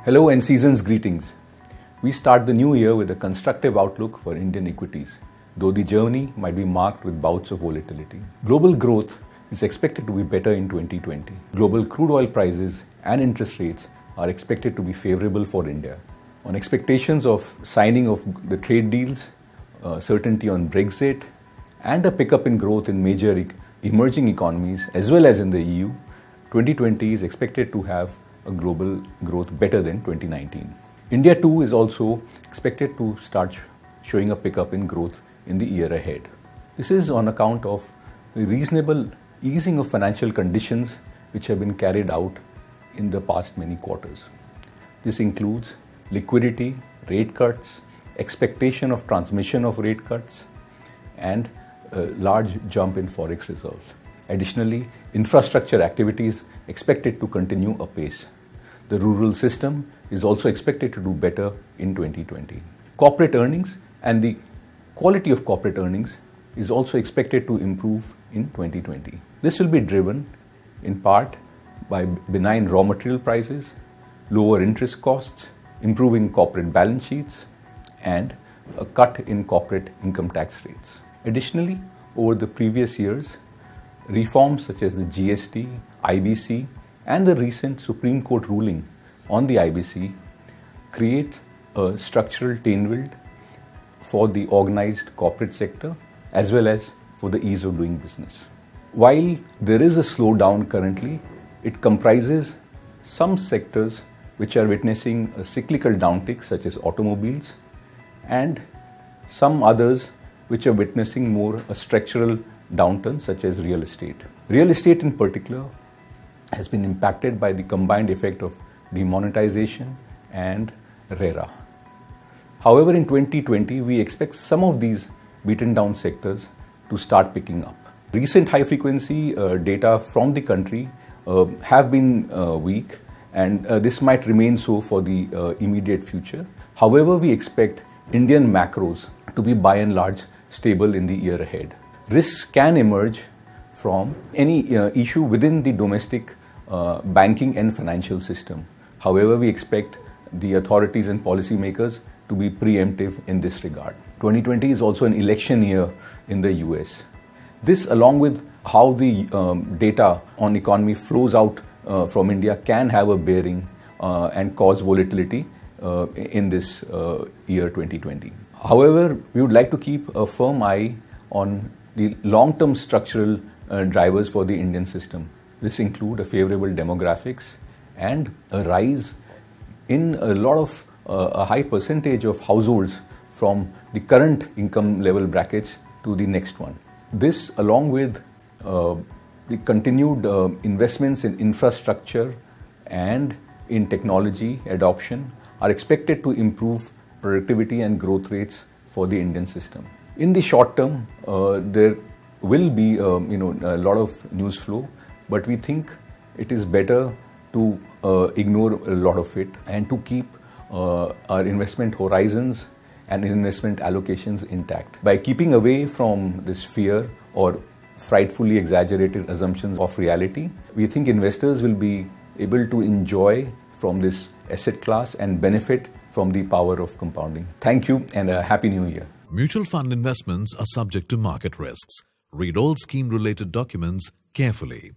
Hello and season's greetings. We start the new year with a constructive outlook for Indian equities, though the journey might be marked with bouts of volatility. Global growth is expected to be better in 2020. Global crude oil prices and interest rates are expected to be favorable for India. On expectations of signing of the trade deals, certainty on Brexit, and a pickup in growth in major emerging economies as well as in the EU, 2020 is expected to have a global growth better than 2019. India too is also expected to start showing a pickup in growth in the year ahead. This is on account of the reasonable easing of financial conditions which have been carried out in the past many quarters. This includes liquidity, rate cuts, expectation of transmission of rate cuts, and a large jump in forex reserves. Additionally, infrastructure activities expected to continue apace. The rural system is also expected to do better in 2020. Corporate earnings and the quality of corporate earnings is also expected to improve in 2020. This will be driven in part by benign raw material prices, lower interest costs, improving corporate balance sheets, and a cut in corporate income tax rates. Additionally, over the previous years, reforms such as the GST, IBC, and the recent Supreme Court ruling on the IBC create a structural tailwind for the organized corporate sector as well as for the ease of doing business. While there is a slowdown currently, it comprises some sectors which are witnessing a cyclical downtick such as automobiles, and some others which are witnessing more a structural downturn such as real estate. Real estate in particular has been impacted by the combined effect of demonetization and RERA. However, in 2020, we expect some of these beaten down sectors to start picking up. Recent high frequency data from the country have been weak, and this might remain so for the immediate future. However, we expect Indian macros to be by and large stable in the year ahead. Risks can emerge from any issue within the domestic banking and financial system. However, we expect the authorities and policymakers to be preemptive in this regard. 2020 is also an election year in the US. This, along with how the data on economy flows out from India, can have a bearing and cause volatility in this year 2020. However, we would like to keep a firm eye on the long-term structural drivers for the Indian system. This include a favorable demographics and a rise in a lot of a high percentage of households from the current income level brackets to the next one. This, along with the continued investments in infrastructure and in technology adoption, are expected to improve productivity and growth rates for the Indian system. In the short term, there will be a lot of news flow, but we think it is better to ignore a lot of it and to keep our investment horizons and investment allocations intact. By keeping away from this fear or frightfully exaggerated assumptions of reality, we think investors will be able to enjoy from this asset class and benefit from the power of compounding. Thank you and a happy new year. Mutual fund investments are subject to market risks. Read all scheme-related documents carefully.